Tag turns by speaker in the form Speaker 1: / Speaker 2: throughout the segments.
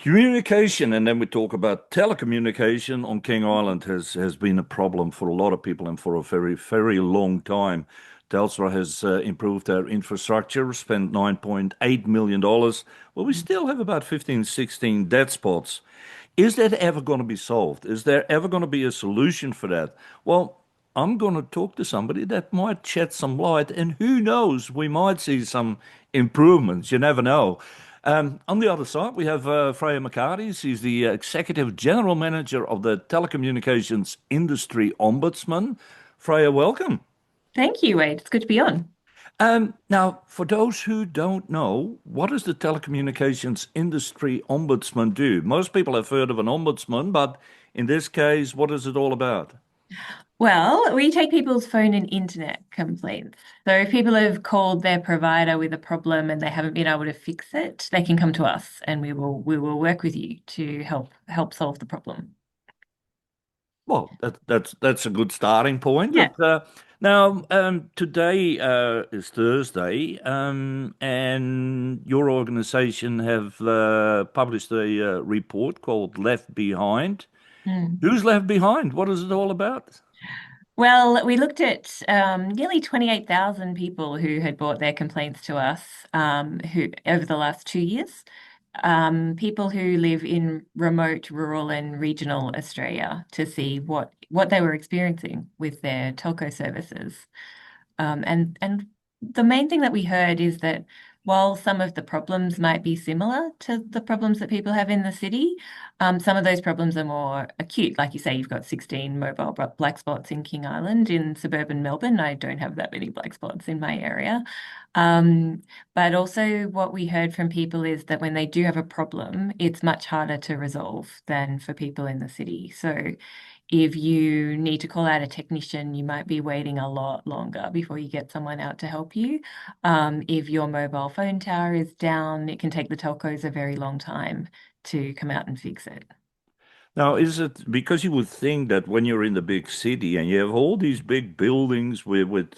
Speaker 1: Communication, and then we talk about telecommunication on King Island has been a problem for a lot of people and for a very, very long time. Telstra has improved their infrastructure, spent $9.8 million. Well, we still have about 15, 16 dead spots. Is that ever going to be solved? Is there ever going to be a solution for that? Well, I'm going to talk to somebody that might shed some light, and who knows, we might see some improvements. You never know. On the other side, we have Freyja McCarthy. She's the Executive General Manager of the Telecommunications Industry Ombudsman. Freya, welcome.
Speaker 2: Thank you, Wade. It's good to be on.
Speaker 1: Now, for those who don't know, what does the Telecommunications Industry Ombudsman do? Most people have heard of an ombudsman, but in this case, what is it all about?
Speaker 2: Well, we take people's phone and internet complaints. So if people have called their provider with a problem and they haven't been able to fix it, they can come to us and we will work with you to help solve the problem.
Speaker 1: Well, that's a good starting point.
Speaker 2: Yeah.
Speaker 1: Now, today is Thursday, and your organization have published a report called Left Behind.
Speaker 2: Mm.
Speaker 1: Who's left behind? What is it all about?
Speaker 2: Well, we looked at nearly 28,000 people who had brought their complaints to us who over the last 2 years. People who live in remote, rural, and regional Australia to see what they were experiencing with their telco services. And the main thing that we heard is that while some of the problems might be similar to the problems that people have in the city, some of those problems are more acute. Like you say, you've got 16 mobile black spots in King Island in suburban Melbourne. I don't have that many black spots in my area. Um, but also, what we heard from people is that when they do have a problem, it's much harder to resolve than for people in the city. So if you need to call out a technician, you might be waiting a lot longer before you get someone out to help you. If your mobile phone tower is down, it can take the telcos a very long time to come out and fix it.
Speaker 1: Now, is it because you would think that when you're in the big city and you have all these big buildings with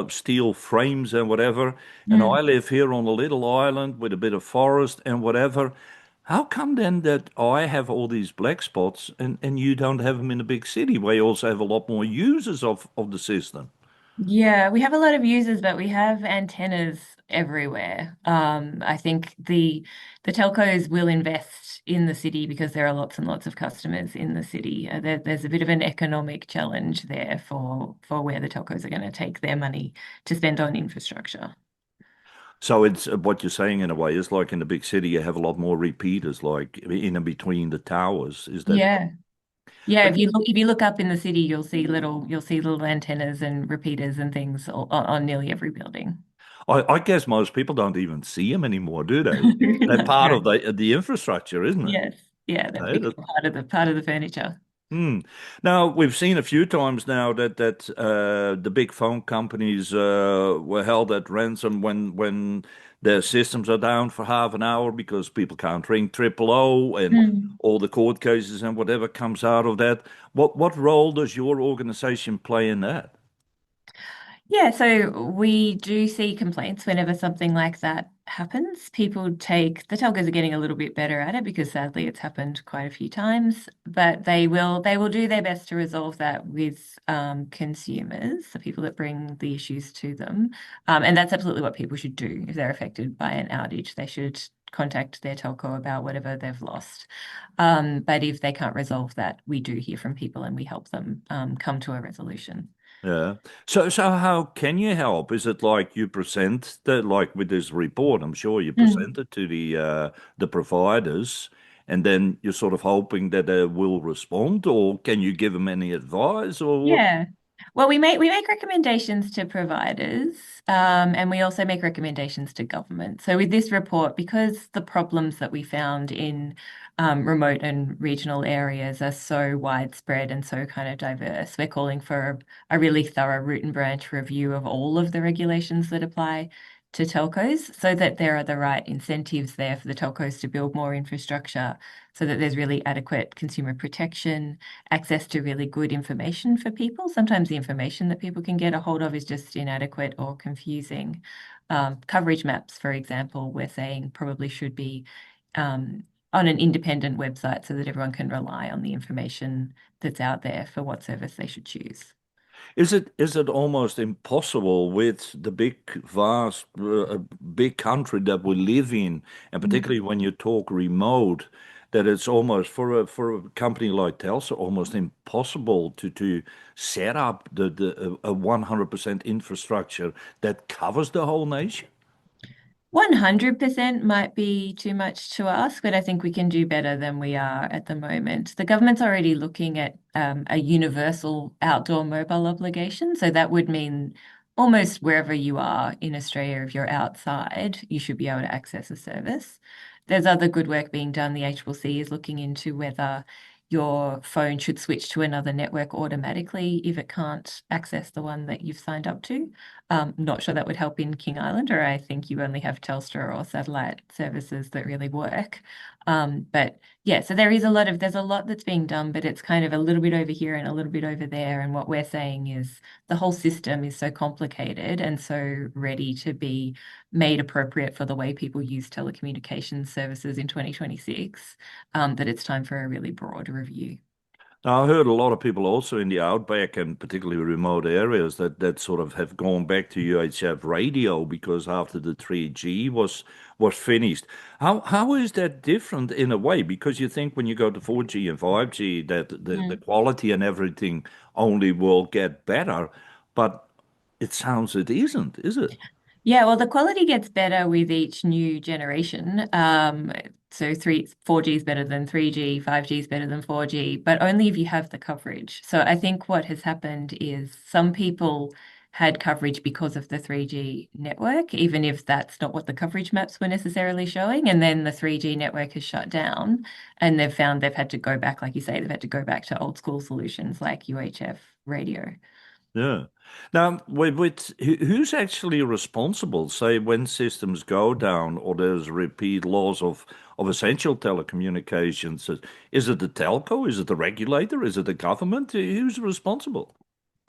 Speaker 1: steel frames and whatever, and
Speaker 2: Mm.
Speaker 1: I live here on a little island with a bit of forest and whatever, how come then that I have all these black spots and you don't have them in the big city where you also have a lot more users of the system?
Speaker 2: Yeah, we have a lot of users, but we have antennas everywhere. I think the telcos will invest in the city because there are lots and lots of customers in the city. There's a bit of an economic challenge there for where the telcos are going to take their money to spend on infrastructure.
Speaker 1: So it's what you're saying in a way is like in the big city you have a lot more repeaters like in and between the towers. Is that?
Speaker 2: Yeah. Yeah, if you look up in the city, you'll see little antennas and repeaters and things on nearly every building.
Speaker 1: I guess most people don't even see them anymore, do they? They're part
Speaker 2: No.
Speaker 1: of the infrastructure, isn't it?
Speaker 2: Yes. Yeah, they've
Speaker 1: Eh,
Speaker 2: become
Speaker 1: that-
Speaker 2: part of the furniture.
Speaker 1: hmm. Now we've seen a few times now that the big phone companies were held at ransom when their systems are down for half an hour because people can't ring triple O and
Speaker 2: Mm.
Speaker 1: all the court cases and whatever comes out of that. What role does your organization play in that?
Speaker 2: Yeah, so we do see complaints whenever something like that happens. The telcos are getting a little bit better at it because sadly it's happened quite a few times, but they will do their best to resolve that with consumers, the people that bring the issues to them. And that's absolutely what people should do if they're affected by an outage. They should contact their telco about whatever they've lost. But if they can't resolve that, we do hear from people and we help them come to a resolution.
Speaker 1: Yeah. So how can you help? Is it like you present that, like with this report, I'm sure you present it to the providers, and then you're sort of hoping that they will respond, or can you give them any advice, or what?
Speaker 2: Yeah. Well, we make recommendations to providers, and we also make recommendations to government. So with this report, because the problems that we found in remote and regional areas are so widespread and so kind of diverse, we're calling for a really thorough root and branch review of all of the regulations that apply to telcos, so that there are the right incentives there for the telcos to build more infrastructure, so that there's really adequate consumer protection, access to really good information for people. Sometimes the information that people can get a hold of is just inadequate or confusing. Coverage maps, for example, we're saying probably should be um, on an independent website so that everyone can rely on the information that's out there for what service they should choose.
Speaker 1: Is it almost impossible with the big, vast, big country that we live in, and
Speaker 2: Mm.
Speaker 1: particularly when you talk remote, that it's almost for a company like Telstra almost impossible to set up a 100% infrastructure that covers the whole nation?
Speaker 2: 100% might be too much to ask, but I think we can do better than we are at the moment. The government's already looking at a universal outdoor mobile obligation. So that would mean almost wherever you are in Australia, if you're outside, you should be able to access a service. There's other good work being done. The ACCC is looking into whether your phone should switch to another network automatically if it can't access the one that you've signed up to. Not sure that would help in King Island, or I think you only have Telstra or satellite services that really work. But yeah, so there's a lot that's being done, but it's kind of a little bit over here and a little bit over there. And what we're saying is the whole system is so complicated and so ready to be made appropriate for the way people use telecommunications services in 2026, that it's time for a really broad review.
Speaker 1: Now, I heard a lot of people also in the outback and particularly remote areas that sort of have gone back to UHF radio because after the 3G was finished. How is that different in a way? Because you think when you go to 4G and 5G that the quality and everything only will get better, but it sounds it isn't, is it?
Speaker 2: Yeah, well, the quality gets better with each new generation. So 4G is better than 3G, 5G is better than 4G, but only if you have the coverage. So I think what has happened is some people had coverage because of the 3G network, even if that's not what the coverage maps were necessarily showing. And then the 3G network has shut down, and they've found they've had to go back, like you say, they've had to go back to old school solutions like UHF radio.
Speaker 1: Yeah. Now, who's actually responsible, say, when systems go down or there's repeat loss of essential telecommunications? Is it the telco? Is it the regulator? Is it the government? Who's responsible?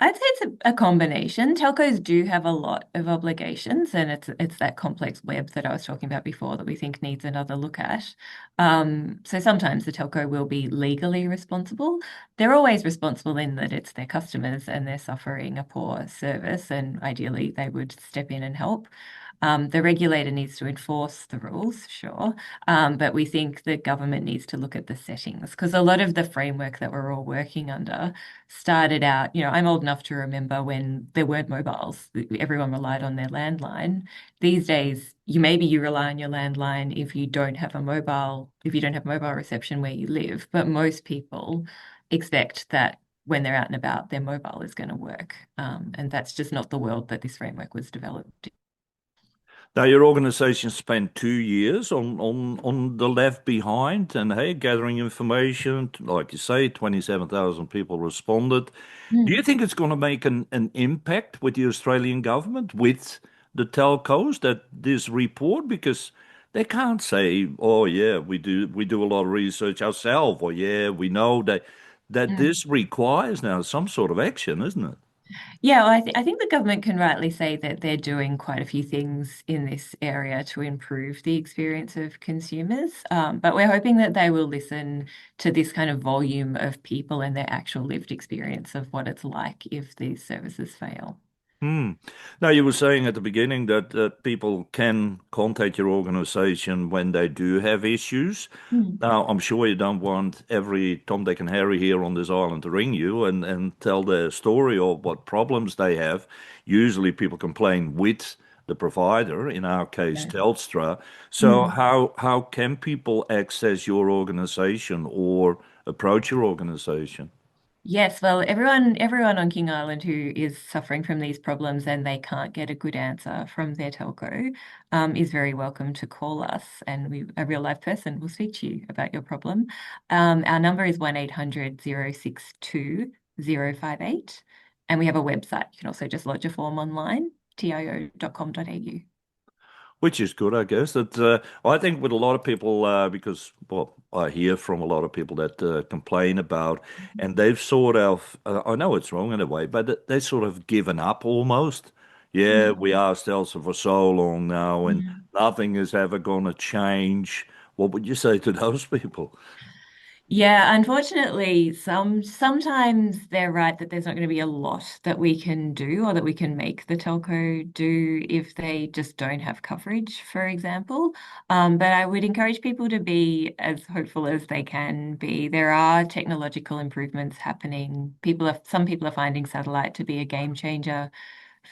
Speaker 2: I'd say it's a combination. Telcos do have a lot of obligations, and it's that complex web that I was talking about before that we think needs another look at. So sometimes the telco will be legally responsible. They're always responsible in that it's their customers and they're suffering a poor service, and ideally they would step in and help. The regulator needs to enforce the rules, sure, but we think the government needs to look at the settings because a lot of the framework that we're all working under started out, I'm old enough to remember when there weren't mobiles. Everyone relied on their landline. These days, you rely on your landline if you don't have mobile reception where you live, but most people expect that when they're out and about, their mobile is going to work. And that's just not the world that this framework was developed.
Speaker 1: Now, your organization spent 2 years on the left behind and hey, gathering information. Like you say, 27,000 people responded. Do you
Speaker 2: Mm.
Speaker 1: think it's going to make an impact with the Australian government, with the telcos, that this report? Because they can't say, "Oh yeah, we do a lot of research ourselves," or "Yeah, we know that
Speaker 2: Mm.
Speaker 1: this requires now some sort of action, isn't it?"
Speaker 2: Yeah, well, I think the government can rightly say that they're doing quite a few things in this area to improve the experience of consumers. But we're hoping that they will listen to this kind of volume of people and their actual lived experience of what it's like if these services fail.
Speaker 1: Hmm. Now, you were saying at the beginning that people can contact your organization when they do have issues.
Speaker 2: Mm.
Speaker 1: Now, I'm sure you don't want every Tom, Dick, and Harry here on this island to ring you and tell their story or what problems they have. Usually, people complain with the provider, in our case,
Speaker 2: Yeah.
Speaker 1: Telstra. So,
Speaker 2: Mm.
Speaker 1: how can people access your organization or approach your organization?
Speaker 2: Yes, well, everyone on King Island who is suffering from these problems and they can't get a good answer from their telco, is very welcome to call us, and a real live person will speak to you about your problem. Our number is 1-800-062-058, and we have a website. You can also just lodge a form online, tio.com.au.
Speaker 1: Which is good, I guess. That I think with a lot of people, because well, I hear from a lot of people that complain about, and they've sort of, I know it's wrong in a way, but they sort of given up almost. Yeah,
Speaker 2: Mm.
Speaker 1: we asked Elsa for so long now, and
Speaker 2: Mm.
Speaker 1: nothing is ever going to change. What would you say to those people?
Speaker 2: Yeah, unfortunately, sometimes they're right that there's not going to be a lot that we can do or that we can make the telco do if they just don't have coverage, for example. But I would encourage people to be as hopeful as they can be. There are technological improvements happening. Some people are finding satellite to be a game changer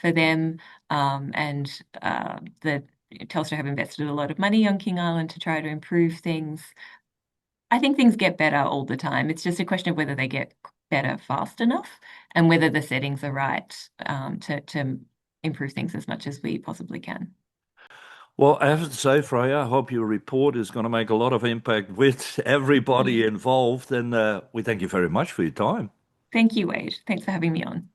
Speaker 2: for them, and the Telstra have invested a lot of money on King Island to try to improve things. I think things get better all the time. It's just a question of whether they get better fast enough and whether the settings are right to improve things as much as we possibly can.
Speaker 1: Well, I have to say, Freya, I hope your report is going to make a lot of impact with everybody involved. And we thank you very much for your time.
Speaker 2: Thank you, Wade. Thanks for having me on.